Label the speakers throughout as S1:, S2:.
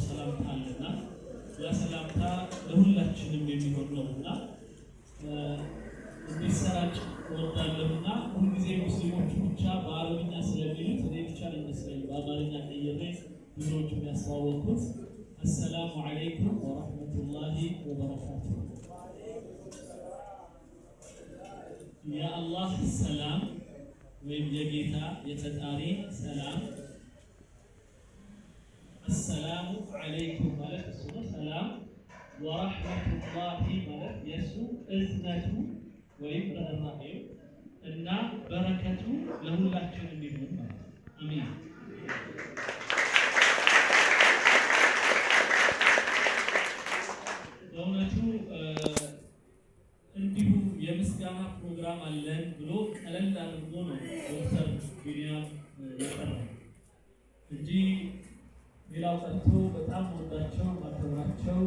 S1: ሰላምታ አለና ያ ሰላምታ ለሁላችንም የሚሆን ነውና እንዲሰራጭ ወርዳለሁና ሁልጊዜ ሙስሊሞች ብቻ በአረብኛ ስለሚሉት እኔ ብቻ ነኝ መሰለኝ በአማርኛ ቀይሬ ብዙዎቹ ያስተዋወቁት። አሰላሙ አለይኩም ወራህመቱላሂ ወበረካቱሁ። ያ አላህ ሰላም ወይም የጌታ የፈጣሪ ሰላም السلام عليكم ማለት እሱ ነው። ሰላም ወራህመቱላሂ ማለት የሱ እዝነቱ ወይም ርህራሄው እና በረከቱ ለሁላችንም ይሁን ማለት አሜን። በእውነቱ እንዲሁ የምስጋና ፕሮግራም አለን ብሎ ቀለል አድርጎ ነው ዶክተር ቢኒያም ያቀረበው እንጂ ሌላው ቀርቶ በጣም ወዳቸው ማከብራቸው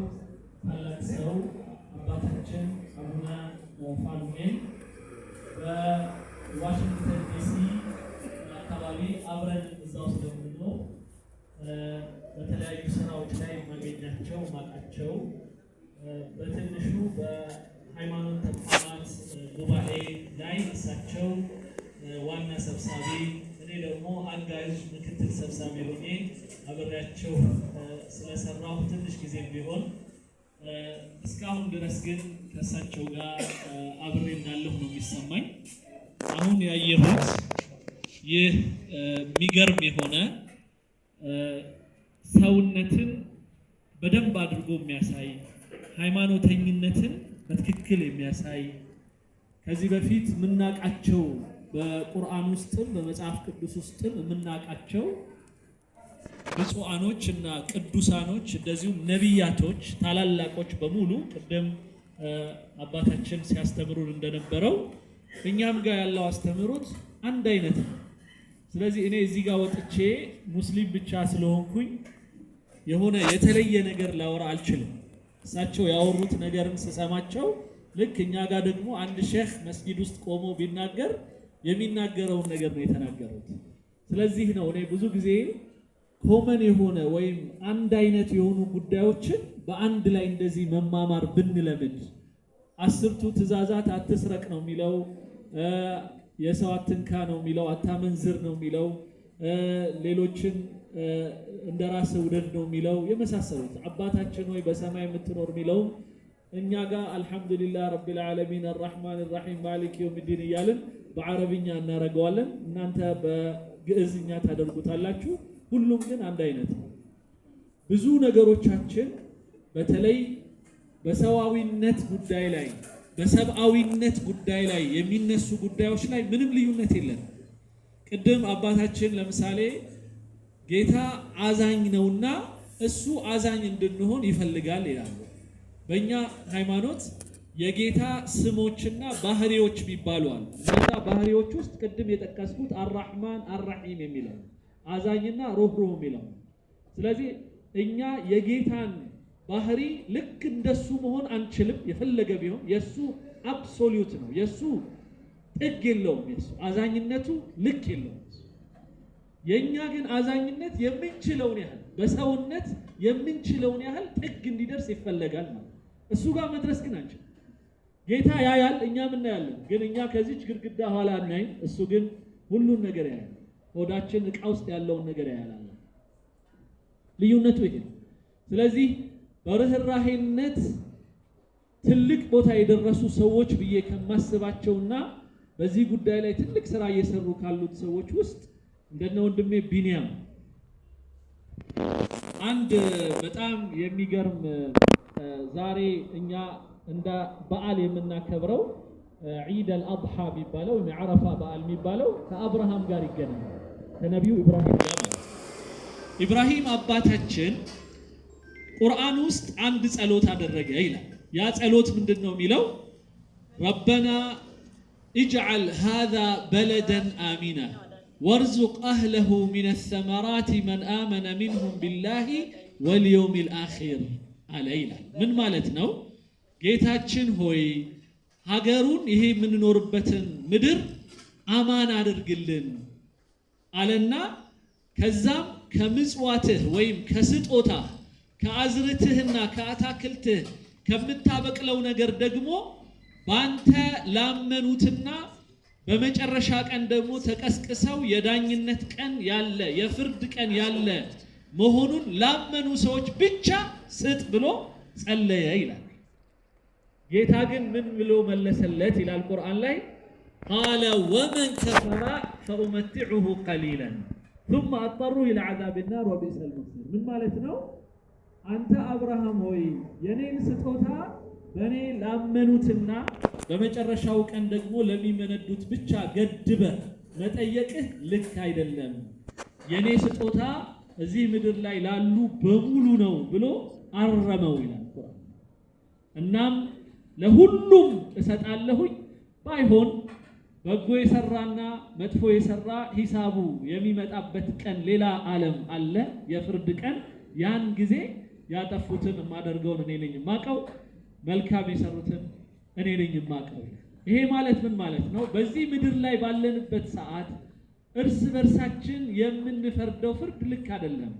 S1: ታላቅ ሰው አባታችን አቡነ ፋኑኤል በዋሽንግተን ዲሲ አካባቢ አብረን እዛው ስለምንኖር በተለያዩ ስራዎች ላይ ማገኛቸው ማቃቸው በትንሹ በሃይማኖት ተቋማት ጉባኤ ላይ እሳቸው ዋና ሰብሳቢ እኔ ደግሞ አጋዥ ምክትል ሰብሳቢ ሆኜ አብሬያቸው ስለሰራሁ ትንሽ ጊዜ ቢሆን እስካሁን ድረስ ግን ከእሳቸው ጋር አብሬ እንዳለሁ ነው የሚሰማኝ። አሁን ያየሁት ይህ የሚገርም የሆነ ሰውነትን በደንብ አድርጎ የሚያሳይ ሃይማኖተኝነትን በትክክል የሚያሳይ ከዚህ በፊት የምናውቃቸው በቁርአን ውስጥም በመጽሐፍ ቅዱስ ውስጥም የምናውቃቸው ብፁዓኖች እና ቅዱሳኖች እንደዚሁም ነቢያቶች ታላላቆች በሙሉ ቅድም አባታችን ሲያስተምሩን እንደነበረው እኛም ጋር ያለው አስተምሮት አንድ አይነት ነው። ስለዚህ እኔ እዚህ ጋር ወጥቼ ሙስሊም ብቻ ስለሆንኩኝ የሆነ የተለየ ነገር ላወራ አልችልም። እሳቸው ያወሩት ነገርን ስሰማቸው ልክ እኛ ጋር ደግሞ አንድ ሼህ መስጊድ ውስጥ ቆሞ ቢናገር የሚናገረውን ነገር ነው የተናገሩት። ስለዚህ ነው እኔ ብዙ ጊዜ ኮመን የሆነ ወይም አንድ አይነት የሆኑ ጉዳዮችን በአንድ ላይ እንደዚህ መማማር ብንለምድ፣ አስርቱ ትእዛዛት አትስረቅ ነው የሚለው፣ የሰው አትንካ ነው የሚለው፣ አታመንዝር ነው የሚለው፣ ሌሎችን እንደራስ ውደድ ነው የሚለው የመሳሰሉት አባታችን ሆይ በሰማይ የምትኖር የሚለው እኛ ጋር አልহামዱሊላህ ረቢል ዓለሚን አርራህማን አርራሂም ማሊክ የውሚዲን እያልን በአረብኛ እናረጋዋለን። እናንተ በግዕዝኛ ታደርጉታላችሁ። ሁሉም ግን አንድ አይነት ነው። ብዙ ነገሮቻችን በተለይ በሰዋዊነት ጉዳይ ላይ በሰብአዊነት ጉዳይ ላይ የሚነሱ ጉዳዮች ላይ ምንም ልዩነት የለም። ቅድም አባታችን ለምሳሌ ጌታ አዛኝ ነውና እሱ አዛኝ እንድንሆን ይፈልጋል ይላሉ። በእኛ ሃይማኖት የጌታ ስሞችና ባህሪዎች የሚባሉ አሉ። እነዛ ባህሪዎች ውስጥ ቅድም የጠቀስኩት አርራህማን አርራሂም የሚለው አዛኝና ሩህሩህ የሚለው። ስለዚህ እኛ የጌታን ባህሪ ልክ እንደሱ መሆን አንችልም። የፈለገ ቢሆን የሱ አብሶሉት ነው። የሱ ጥግ የለውም። የሱ አዛኝነቱ ልክ የለውም። የኛ ግን አዛኝነት የምንችለውን ያህል በሰውነት የምንችለውን ያህል ጥግ እንዲደርስ ይፈለጋል ማለት። እሱ ጋር መድረስ ግን አንችልም። ጌታ ያያል፣ እኛም እናያለን። ግን እኛ ከዚች ግድግዳ ኋላ እናይም። እሱ ግን ሁሉን ነገር ያያል። ሆዳችን ዕቃ ውስጥ ያለውን ነገር ያያል። ልዩነቱ ይሄ ነው። ስለዚህ በርህራሄነት ትልቅ ቦታ የደረሱ ሰዎች ብዬ ከማስባቸውና በዚህ ጉዳይ ላይ ትልቅ ስራ እየሰሩ ካሉት ሰዎች ውስጥ እንደነ ወንድሜ ቢኒያም አንድ በጣም የሚገርም ዛሬ እኛ እንደ በዓል የምናከብረው ዒድ አልአድሃ የሚባለው ወይም የዓረፋ በዓል የሚባለው ከአብርሃም ጋር ይገናኛል፣ ከነቢዩ ኢብራሂም ጋር ማለት። ኢብራሂም አባታችን ቁርአን ውስጥ አንድ ጸሎት አደረገ ይላል። ያ ጸሎት ምንድነው የሚለው? ረበና اجعل هذا بلدا آمنا وارزق أهله من الثمرات من آمن منهم بالله واليوم الآخر علينا من مالتنا ጌታችን ሆይ ሀገሩን ይሄ የምንኖርበትን ምድር አማን አድርግልን አለና ከዛም ከምጽዋትህ ወይም ከስጦታ ከአዝርትህና ከአታክልትህ ከምታበቅለው ነገር ደግሞ ባንተ ላመኑትና በመጨረሻ ቀን ደግሞ ተቀስቅሰው የዳኝነት ቀን ያለ የፍርድ ቀን ያለ መሆኑን ላመኑ ሰዎች ብቻ ስጥ ብሎ ጸለየ ይላል። ጌታ ግን ምን ብሎ መለሰለት ይላል ቁርአን ላይ ቃለ ወመን ከፈረ ፈኡመቲዑሁ ቀሊላን ثم اضطره الى عذاب النار وبئس المصير። ምን ማለት ነው? አንተ አብርሃም ሆይ የኔን ስጦታ በኔ ላመኑትና በመጨረሻው ቀን ደግሞ ለሚመነዱት ብቻ ገድበ መጠየቅህ ልክ አይደለም። የኔ ስጦታ እዚህ ምድር ላይ ላሉ በሙሉ ነው ብሎ አረመው ይላል ቁርአን። እናም ለሁሉም እሰጣለሁኝ ባይሆን በጎ የሰራና መጥፎ የሰራ ሂሳቡ የሚመጣበት ቀን ሌላ ዓለም አለ፣ የፍርድ ቀን። ያን ጊዜ ያጠፉትን የማደርገውን እኔ ነኝ የማውቀው፣ መልካም የሰሩትን እኔ ነኝ የማውቀው። ይሄ ማለት ምን ማለት ነው? በዚህ ምድር ላይ ባለንበት ሰዓት እርስ በርሳችን የምንፈርደው ፍርድ ልክ አይደለም።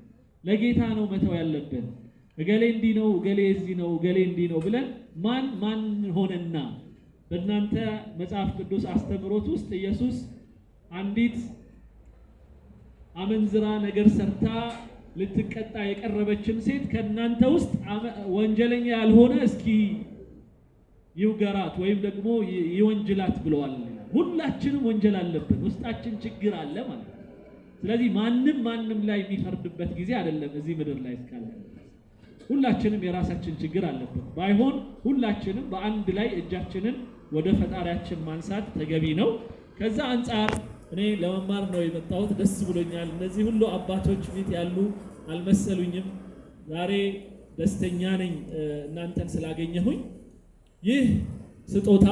S1: ለጌታ ነው መተው ያለብን። እገሌ እንዲህ ነው፣ እገሌ እዚህ ነው፣ እገሌ እንዲህ ነው ብለን ማን ሆነና በእናንተ መጽሐፍ ቅዱስ አስተምሮት ውስጥ ኢየሱስ አንዲት አመንዝራ ነገር ሰርታ ልትቀጣ የቀረበችን ሴት ከእናንተ ውስጥ ወንጀለኛ ያልሆነ እስኪ ይውገራት ወይም ደግሞ ይወንጅላት ብለዋል። ሁላችንም ወንጀል አለብን፣ ውስጣችን ችግር አለ ማለት ነው። ስለዚህ ማንም ላይ የሚፈርድበት ጊዜ አይደለም እዚህ ምድር ላይ እስካለ ሁላችንም የራሳችን ችግር አለብን። ባይሆን ሁላችንም በአንድ ላይ እጃችንን ወደ ፈጣሪያችን ማንሳት ተገቢ ነው። ከዛ አንፃር እኔ ለመማር ነው የመጣሁት። ደስ ብሎኛል። እነዚህ ሁሉ አባቶች ፊት ያሉ አልመሰሉኝም። ዛሬ ደስተኛ ነኝ እናንተን ስላገኘሁኝ። ይህ ስጦታ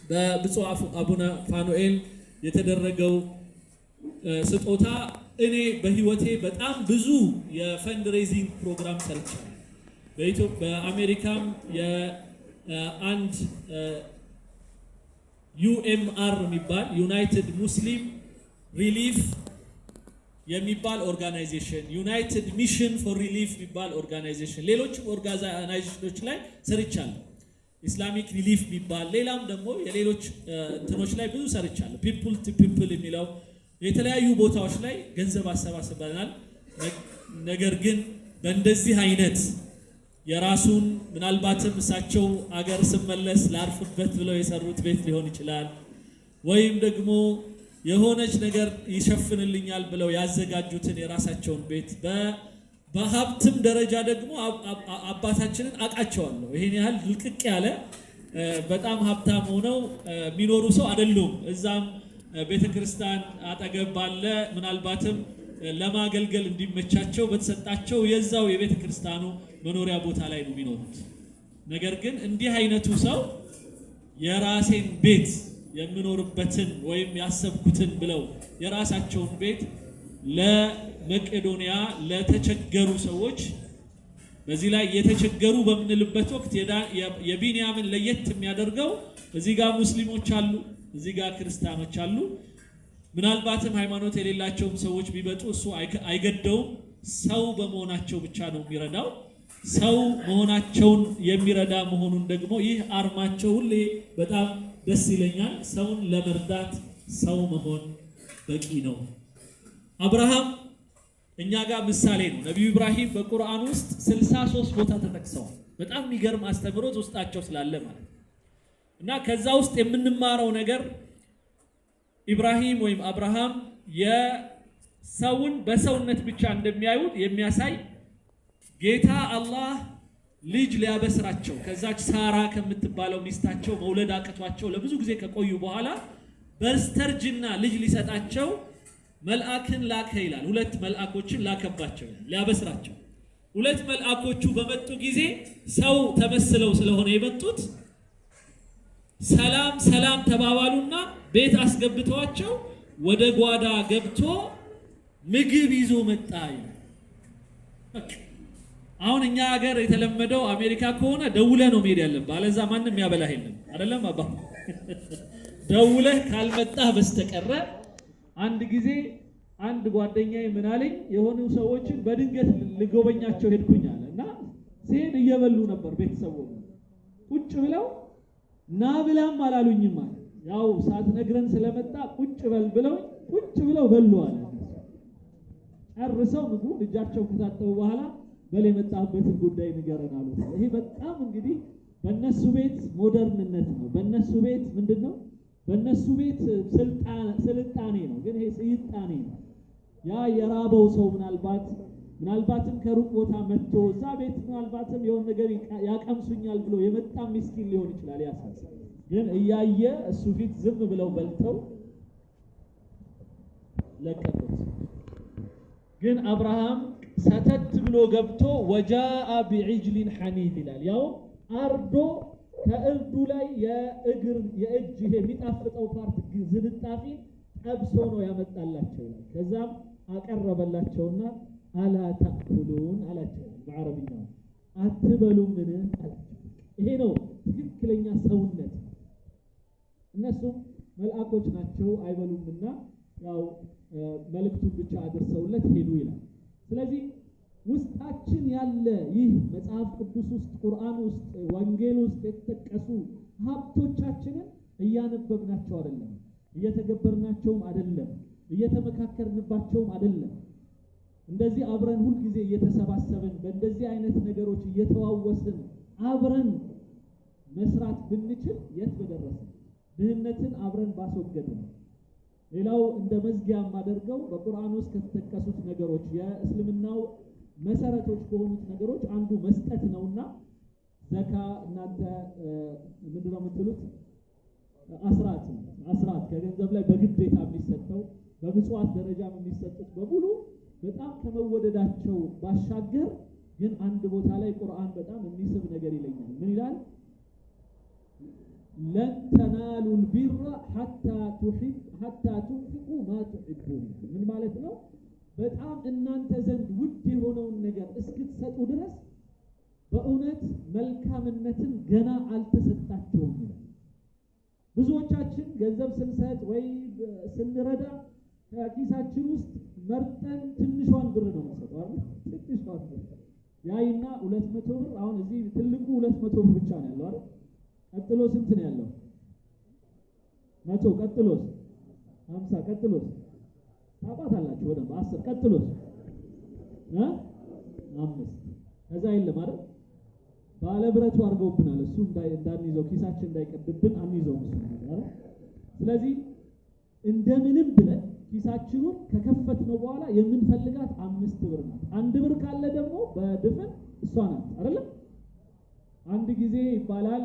S1: በብፁዕ አቡነ ፋኑኤል የተደረገው ስጦታ እኔ በህይወቴ በጣም ብዙ የፈንድሬዚንግ ፕሮግራም ሰርቻለሁ። በአሜሪካም የአንድ ዩኤምአር የሚባል ዩናይትድ ሙስሊም ሪሊፍ የሚባል ኦርጋናይዜሽን፣ ዩናይትድ ሚሽን ፎር ሪሊፍ የሚባል ኦርጋናይዜሽን፣ ሌሎችም ኦርጋናይዜሽኖች ላይ ሰርቻለሁ። ኢስላሚክ ሪሊፍ የሚባል ሌላም ደግሞ የሌሎች እንትኖች ላይ ብዙ ሰርቻለሁ። ፒፕል ቱ ፒፕል የሚለው የተለያዩ ቦታዎች ላይ ገንዘብ አሰባስበናል። ነገር ግን በእንደዚህ አይነት የራሱን ምናልባትም እሳቸው አገር ስመለስ ላርፍበት ብለው የሰሩት ቤት ሊሆን ይችላል፣ ወይም ደግሞ የሆነች ነገር ይሸፍንልኛል ብለው ያዘጋጁትን የራሳቸውን ቤት በሀብትም ደረጃ ደግሞ አባታችንን አውቃቸዋለሁ። ይሄን ያህል ልቅቅ ያለ በጣም ሀብታም ሆነው የሚኖሩ ሰው አይደሉም። እዛም ቤተክርስቲያን አጠገብ ባለ ምናልባትም ለማገልገል እንዲመቻቸው በተሰጣቸው የዛው የቤተክርስቲያኑ መኖሪያ ቦታ ላይ ነው የሚኖሩት። ነገር ግን እንዲህ አይነቱ ሰው የራሴን ቤት የምኖርበትን ወይም ያሰብኩትን ብለው የራሳቸውን ቤት ለመቄዶንያ ለተቸገሩ ሰዎች፣ በዚህ ላይ የተቸገሩ በምንልበት ወቅት የቢንያምን ለየት የሚያደርገው እዚህ ጋር ሙስሊሞች አሉ፣ እዚህ ጋር ክርስቲያኖች አሉ። ምናልባትም ሃይማኖት የሌላቸውም ሰዎች ቢመጡ እሱ አይገደውም። ሰው በመሆናቸው ብቻ ነው የሚረዳው። ሰው መሆናቸውን የሚረዳ መሆኑን ደግሞ ይህ አርማቸው ሁሌ በጣም ደስ ይለኛል። ሰውን ለመርዳት ሰው መሆን በቂ ነው። አብርሃም እኛ ጋር ምሳሌ ነው። ነቢዩ ኢብራሂም በቁርአን ውስጥ 63 ቦታ ተጠቅሰዋል። በጣም የሚገርም አስተምሮት ውስጣቸው ስላለ ማለት ነው። እና ከዛ ውስጥ የምንማረው ነገር ኢብራሂም ወይም አብርሃም የሰውን በሰውነት ብቻ እንደሚያዩት የሚያሳይ ጌታ አላህ ልጅ ሊያበስራቸው ከዛች ሳራ ከምትባለው ሚስታቸው መውለድ አቅቷቸው ለብዙ ጊዜ ከቆዩ በኋላ በስተርጅና ልጅ ሊሰጣቸው መልአክን ላከ ይላል። 2 መልአኮችን ላከባቸው ሊያበስራቸው። 2 መልአኮቹ በመጡ ጊዜ ሰው ተመስለው ስለሆነ የመጡት ሰላም ሰላም ተባባሉና ቤት አስገብተዋቸው ወደ ጓዳ ገብቶ ምግብ ይዞ መጣ። አሁን እኛ ሀገር የተለመደው አሜሪካ ከሆነ ደውለህ ነው መሄድ ያለብህ፣ አለዛ ማንም ያበላህ የለም አይደለም አባ። ደውለህ ካልመጣህ በስተቀረ አንድ ጊዜ አንድ ጓደኛዬ ምን አለኝ የሆኑ ሰዎችን በድንገት ልጎበኛቸው ሄድኩኝ አለና ሲሄድ እየበሉ ነበር ቤተሰቡ ቁጭ ብለው ና ብላም አላሉኝም ማለት ያው ሳትነግረን ስለመጣ ቁጭ በል ብለው ቁጭ ብለው በሉ አለ ጨርሰው ምግቡ እጃቸው ከታጠቡ በኋላ በል የመጣበትን ጉዳይ ንገረን አሉት። ይሄ በጣም እንግዲህ በእነሱ ቤት ሞደርንነት ነው። በእነሱ ቤት ምንድነው? በእነሱ ቤት ስልጣኔ ነው። ግን ይሄ ስልጣኔ ነው። ያ የራበው ሰው ምናልባትም ከሩቅ ቦታ መጥቶ እዛ ቤት ምናልባትም የሆነ ነገር ያቀምሱኛል ብሎ የመጣ ምስኪን ሊሆን ይችላል። ያሳስ ግን እያየ እሱ ፊት ዝም ብለው በልተው ለቀቁት። ግን አብርሃም ሰተት ብሎ ገብቶ ወጃአ ቢዕጅሊን ሐኒድ ይላል። ያው አርዶ ከእርዱ ላይ የእጅ የሚጣፍጠው ፓርት ዝንጣፊ ጠብሶ ነው ያመጣላቸው ይላል። ከዛም አቀረበላቸውና አላ ተአኩሉን አላቸው። በአረብኛው አትበሉም ምን አላቸው። ይሄ ነው ትክክለኛ ሰውነት። እነሱም መልአኮች ናቸው አይበሉምና ያው መልእክቱን ብቻ አድርሰውለት ሄዱ ይላል። ስለዚህ ውስጣችን ያለ ይህ መጽሐፍ ቅዱስ ውስጥ ቁርአን ውስጥ ወንጌል ውስጥ የተጠቀሱ ሀብቶቻችንን እያነበብናቸው አይደለም፣ እየተገበርናቸውም አይደለም፣ እየተመካከርንባቸውም አይደለም። እንደዚህ አብረን ሁል ጊዜ እየተሰባሰብን በእንደዚህ አይነት ነገሮች እየተዋወስን አብረን መስራት ብንችል የት በደረስን። ድህነትን አብረን ባስወገድን። ሌላው እንደ መዝጊያ የማደርገው በቁርአን ውስጥ ከተጠቀሱት ነገሮች የእስልምናው መሰረቶች ከሆኑት ነገሮች አንዱ መስጠት ነውና ዘካ እናንተ ምንድነው የምትሉት? አስራት ከገንዘብ ላይ በግዴታ የሚሰጠው በምጽዋት ደረጃ የሚሰጡት በሙሉ በጣም ከመወደዳቸው ባሻገር ግን አንድ ቦታ ላይ ቁርአን በጣም የሚስብ ነገር ይለኛል። ምን ይላል? ለን ተናሉ البر حتى تنفقوا ما تحبون። ምን ማለት ነው? በጣም እናንተ ዘንድ ውድ የሆነውን ነገር እስክትሰጡ ድረስ በእውነት መልካምነትን ገና አልተሰጣቸውም ይላል። ብዙዎቻችን ገንዘብ ስንሰጥ ወይ ስንረዳ ከኪሳችን ውስጥ መርጠን ትንሿን ብር ነው የምንሰጠው አይደል? ትንሿን ብር ያይና 200 ብር አሁን እዚህ ትልቁ 200 ብር ብቻ ነው ያለው አይደል? ቀጥሎ ስንት ነው ያለው? 100 ቀጥሎስ 50 ቀጥሎስ ታውቃታላችሁ ወደ 10 ቀጥሎስ 5 ከዛ የለም አይደል? ባለብረቱ አድርገውብናል። እሱ እንዳንይዘው ኪሳችን እንዳይቀድብን አንይዘው አይደል? ስለዚህ እንደምንም ብለን ኪሳችንን ከከፈትነው በኋላ የምንፈልጋት 5 ብር ናት። 1 ብር ካለ ደግሞ በድፍን እሷ ናት አይደል? አንድ ጊዜ ይባላል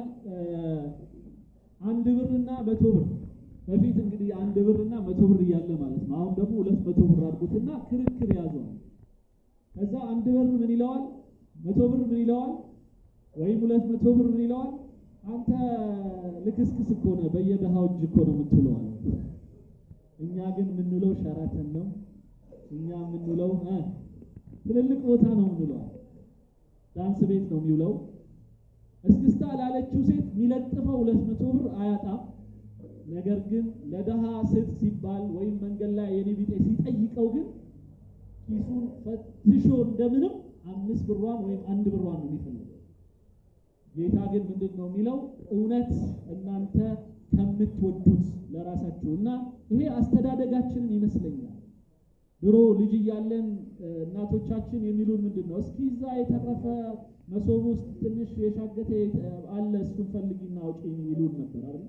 S1: 1 ብርና 100 ብር በፊት እንግዲህ 1 ብርና 100 ብር እያለ ማለት ነው። አሁን ደግሞ 200 ብር አድርጉትና ክርክር ያዘዋል። ከዛ 1 ብር ምን ይለዋል? 100 ብር ምን ይለዋል? ወይም 200 ብር ምን ይለዋል? አንተ ልክስክስ እኮ ነው በየደሃው እጅ እኮ ነው የምትውለው። እኛ ግን የምንውለው ሸራተን ነው። እኛ የምንውለው ትልልቅ ቦታ ነው የምንውለው። ዳንስ ቤት ነው የሚውለው። እስክስታ ላለችው ሴት የሚለጥፈው 200 ብር አያጣም። ነገር ግን ለደሃ ስጥ ሲባል ወይም መንገድ ላይ የኔቢጤ ሲጠይቀው ግን ኪሱን ፈትሾ እንደምንም 5 ብሯን ወይም 1 ብሯን ነው የሚፈልገው። ጌታ ግን ምንድነው የሚለው? እውነት እናንተ ከምትወዱት ለራሳችሁና ይሄ አስተዳደጋችንን ይመስለኛል። ድሮ ልጅ እያለን እናቶቻችን የሚሉን ምንድነው? እስኪ እዛ የተረፈ መሶብ ውስጥ ትንሽ የሻገተ አለ እሱን ፈልጊና አውጪ ይሉን ነበር አይደል?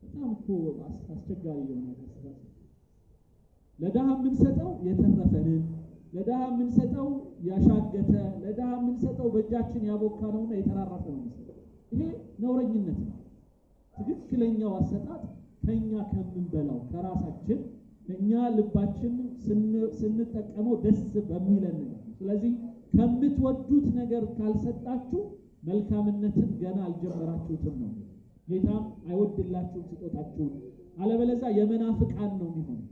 S1: በጣም እኮ አስቸጋሪ የሆነ ነገር። ለደሃ የምንሰጠው የተረፈንን፣ ለደሃ የምንሰጠው ያሻገተ፣ ለደሃ የምንሰጠው በእጃችን ያቦካነውና የተራራፈ ነው። ይሄ ነውረኝነት ነው። ትክክለኛው አሰጣጥ ከኛ ከምንበላው ከራሳችን እኛ ልባችን ስንጠቀመው ደስ በሚለን ነገር። ስለዚህ ከምትወዱት ነገር ካልሰጣችሁ መልካምነትን ገና አልጀመራችሁትም ነው። ጌታም አይወድላችሁም ስጦታችሁን። አለበለዚያ የመናፍቃን ነው የሚሆነው፣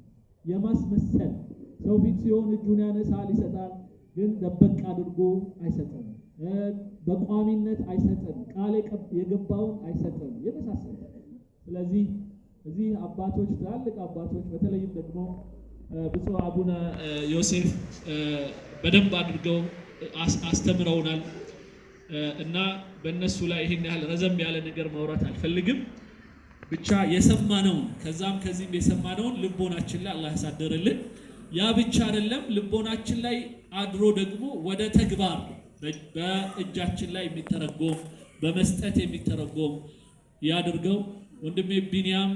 S1: የማስመሰል ሰው ፊት ሲሆን እጁን ያነሳል ይሰጣል፣ ግን ደበቅ አድርጎ አይሰጥም፣ በቋሚነት አይሰጥም፣ ቃል የገባውን አይሰጥም የመሳሰሉ። ስለዚህ እዚህ አባቶች ትላልቅ አባቶች በተለይም ደግሞ ብፁዕ አቡነ ዮሴፍ በደንብ አድርገው አስተምረውናል እና በእነሱ ላይ ይሄን ያህል ረዘም ያለ ነገር ማውራት አልፈልግም። ብቻ የሰማነውን ከዛም ከዚህም የሰማነውን ልቦናችን ላይ አላህ ያሳደረልን። ያ ብቻ አይደለም፣ ልቦናችን ላይ አድሮ ደግሞ ወደ ተግባር በእጃችን ላይ የሚተረጎም በመስጠት የሚተረጎም ያድርገው። ወንድሜ ቢኒያም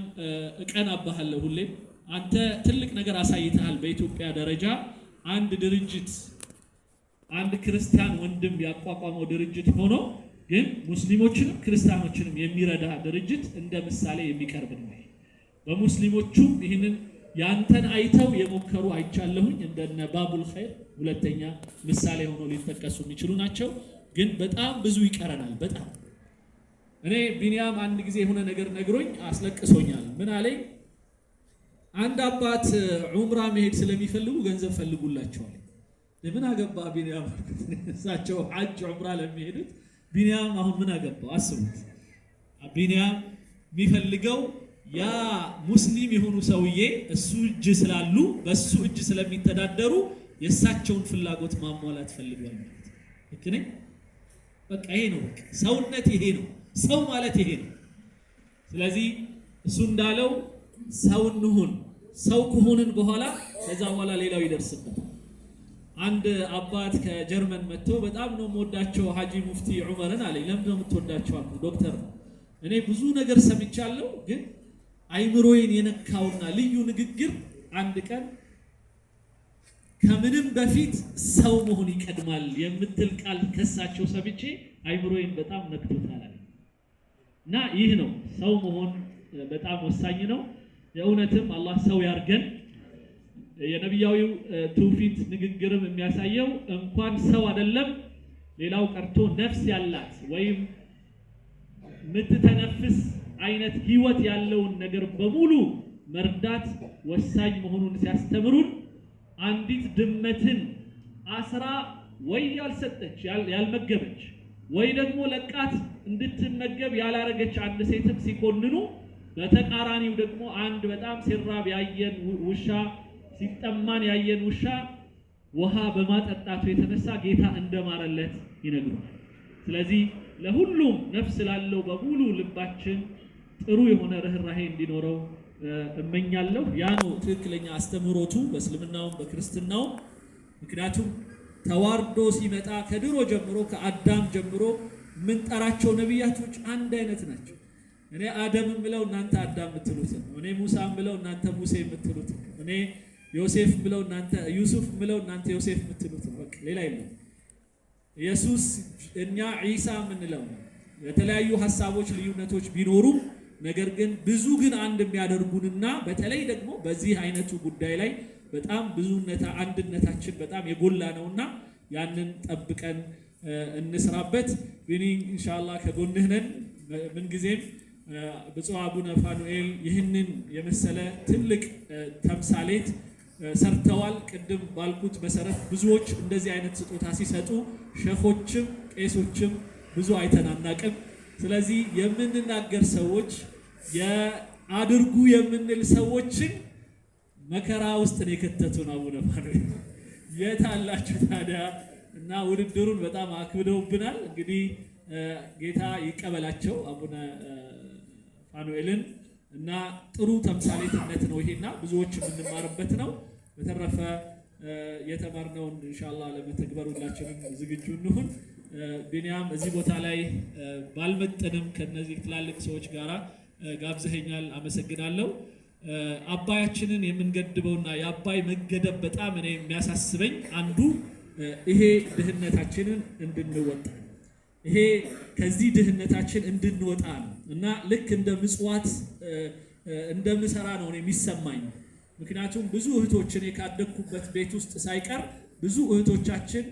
S1: እቀናብሃለሁ። ሁሌም አንተ ትልቅ ነገር አሳይተሃል። በኢትዮጵያ ደረጃ አንድ ድርጅት አንድ ክርስቲያን ወንድም ያቋቋመው ድርጅት ሆኖ ግን ሙስሊሞችንም ክርስቲያኖችንም የሚረዳ ድርጅት እንደ ምሳሌ የሚቀርብ ነው። በሙስሊሞቹም ይህንን ያንተን አይተው የሞከሩ አይቻለሁኝ። እንደነ ባቡል ኸይር ሁለተኛ ምሳሌ ሆኖ ሊጠቀሱ የሚችሉ ናቸው። ግን በጣም ብዙ ይቀረናል። በጣም እኔ ቢኒያም አንድ ጊዜ የሆነ ነገር ነግሮኝ አስለቅሶኛል። ምን አለኝ? አንድ አባት ዑምራ መሄድ ስለሚፈልጉ ገንዘብ ፈልጉላቸዋል። ለምን አገባ ቢኒያም? እሳቸው ሐጅ ዑምራ ለሚሄዱት ቢኒያም አሁን ምን አገባው? አስቡት። ቢኒያም የሚፈልገው ያ ሙስሊም የሆኑ ሰውዬ እሱ እጅ ስላሉ በሱ እጅ ስለሚተዳደሩ የእሳቸውን ፍላጎት ማሟላት ፈልጓል ማለት ነው። ልክ ነኝ? በቃ ይሄ ነው። ሰውነት ይሄ ነው። ሰው ማለት ይሄ ነው። ስለዚህ እሱ እንዳለው ሰው እንሁን። ሰው ከሆንን በኋላ ከዛ በኋላ ሌላው ይደርስበታል። አንድ አባት ከጀርመን መጥቶ በጣም ነው የምወዳቸው ሀጂ ሙፍቲ ዑመርን አለኝ። ለምን ነው የምትወዳቸው አልኩ። ዶክተር ነው። እኔ ብዙ ነገር ሰምቻለሁ፣ ግን አይምሮዬን የነካውና ልዩ ንግግር አንድ ቀን ከምንም በፊት ሰው መሆን ይቀድማል የምትል ቃል ከሳቸው ሰምቼ አይምሮዬን በጣም ነክቶታል። እና ይህ ነው ሰው መሆን በጣም ወሳኝ ነው። የእውነትም አላህ ሰው ያርገን። የነቢያዊው ትውፊት ንግግርም የሚያሳየው እንኳን ሰው አይደለም ሌላው ቀርቶ ነፍስ ያላት ወይም ምትተነፍስ አይነት ህይወት ያለውን ነገር በሙሉ መርዳት ወሳኝ መሆኑን ሲያስተምሩን አንዲት ድመትን አስራ ወይ ያልሰጠች ያልመገበች ወይ ደግሞ ለቃት እንድትመገብ ያላረገች አንድ ሴትን ሲኮንኑ፣ በተቃራኒው ደግሞ አንድ በጣም ሲራብ ያየን ውሻ ሲጠማን ያየን ውሻ ውሃ በማጠጣቱ የተነሳ ጌታ እንደማረለት ይነግሩናል። ስለዚህ ለሁሉም ነፍስ ላለው በሙሉ ልባችን ጥሩ የሆነ ርህራሄ እንዲኖረው እመኛለሁ። ያ ነው ትክክለኛ አስተምህሮቱ በእስልምናውም በክርስትናውም። ምክንያቱም ተዋርዶ ሲመጣ ከድሮ ጀምሮ ከአዳም ጀምሮ የምንጠራቸው ነቢያቶች አንድ አይነት ናቸው። እኔ አደም ብለው እናንተ አዳም የምትሉት ነው። እኔ ሙሳ ብለው እናንተ ሙሴ የምትሉት ነው። እኔ ዮሴፍ ብለው እናንተ ዩሱፍ ብለው እናንተ ዮሴፍ የምትሉት ነው። በቃ ሌላ የለም። ኢየሱስ እኛ ዒሳ የምንለው የተለያዩ ሐሳቦች ልዩነቶች ቢኖሩም ነገር ግን ብዙ ግን አንድ የሚያደርጉንና በተለይ ደግሞ በዚህ አይነቱ ጉዳይ ላይ በጣም አንድነታችን በጣም የጎላ ነውና ያንን ጠብቀን እንስራበት። ቢኒ ኢንሻአላህ ከጎንህ ነን ምንጊዜም። ብፁዕ አቡነ ፋኑኤል ይህንን የመሰለ ትልቅ ተምሳሌት ሰርተዋል። ቅድም ባልኩት መሰረት ብዙዎች እንደዚህ አይነት ስጦታ ሲሰጡ ሸኾችም ቄሶችም ብዙ አይተናናቅም። ስለዚህ የምንናገር ሰዎች የአድርጉ የምንል ሰዎችን መከራ ውስጥ ነው የከተቱን አቡነ ፋኑኤል። የት አላችሁ ታዲያ? እና ውድድሩን በጣም አክብደውብናል። እንግዲህ ጌታ ይቀበላቸው አቡነ ፋኑኤልን እና ጥሩ ተምሳሌትነት ነው ይሄና ብዙዎች የምንማርበት ነው። በተረፈ የተማርነውን ኢንሻአላህ ለመተግበር ሁላችንም ዝግጁ እንሁን። ቢኒያም እዚህ ቦታ ላይ ባልመጠንም ከነዚህ ትላልቅ ሰዎች ጋራ ጋብዘኸኛል፣ አመሰግናለሁ። አባያችንን የምንገድበውና የአባይ መገደብ በጣም እኔ የሚያሳስበኝ አንዱ ይሄ ድህነታችንን እንድንወጣ ይሄ ከዚህ ድህነታችን እንድንወጣ ነው እና ልክ እንደ ምጽዋት እንደምሰራ ነው የሚሰማኝ። ምክንያቱም ብዙ እህቶችን ካደኩበት ቤት ውስጥ ሳይቀር ብዙ እህቶቻችን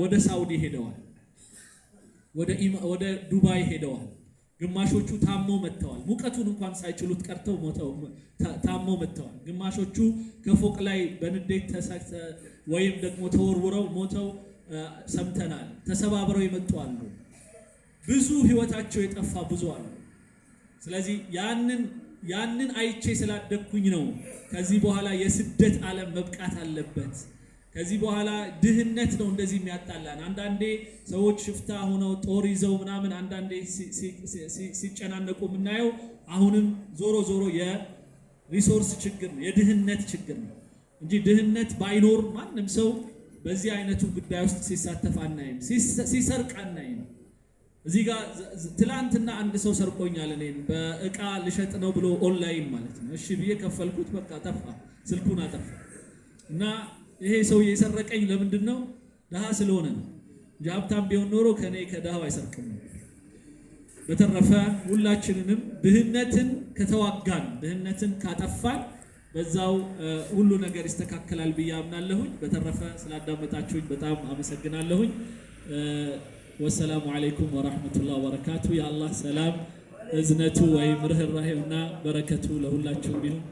S1: ወደ ሳውዲ ሄደዋል፣ ወደ ዱባይ ሄደዋል። ግማሾቹ ታሞ መጥተዋል። ሙቀቱን እንኳን ሳይችሉት ቀርተው ታሞ መጥተዋል። ግማሾቹ ከፎቅ ላይ በንዴት ወይም ደግሞ ተወርውረው ሞተው ሰምተናል። ተሰባብረው የመጡ አሉ። ብዙ ህይወታቸው የጠፋ ብዙ አሉ። ስለዚህ ያንን ያንን አይቼ ስላደኩኝ ነው ከዚህ በኋላ የስደት ዓለም መብቃት አለበት። ከዚህ በኋላ ድህነት ነው እንደዚህ የሚያጣላን። አንዳንዴ ሰዎች ሽፍታ ሆነው ጦር ይዘው ምናምን አንዳንዴ ሲጨናነቁ የምናየው አሁንም ዞሮ ዞሮ የሪሶርስ ችግር ነው፣ የድህነት ችግር ነው እንጂ ድህነት ባይኖር ማንም ሰው በዚህ አይነቱ ጉዳይ ውስጥ ሲሳተፍ አናይም፣ ሲሰርቅ አናይም። እዚህ ጋር ትላንትና አንድ ሰው ሰርቆኛል እኔን በእቃ ልሸጥ ነው ብሎ ኦንላይን ማለት ነው። እሺ ብዬ ከፈልኩት፣ በቃ ጠፋ፣ ስልኩን አጠፋ። እና ይሄ ሰው የሰረቀኝ ለምንድን ነው? ድሃ ስለሆነ ነው እንጂ ሀብታም ቢሆን ኖሮ ከኔ ከድሃው አይሰርቅም። በተረፈ ሁላችንንም ድህነትን ከተዋጋን፣ ድህነትን ካጠፋን በዛው ሁሉ ነገር ይስተካከላል ብዬ አምናለሁኝ። በተረፈ ስላዳመጣችሁኝ በጣም አመሰግናለሁኝ። ወሰላሙ አለይኩም ወራህመቱላሂ ወበረካቱ። የአላህ ሰላም እዝነቱ ወይም ርህራሄውና በረከቱ ለሁላችሁም ቢሆን።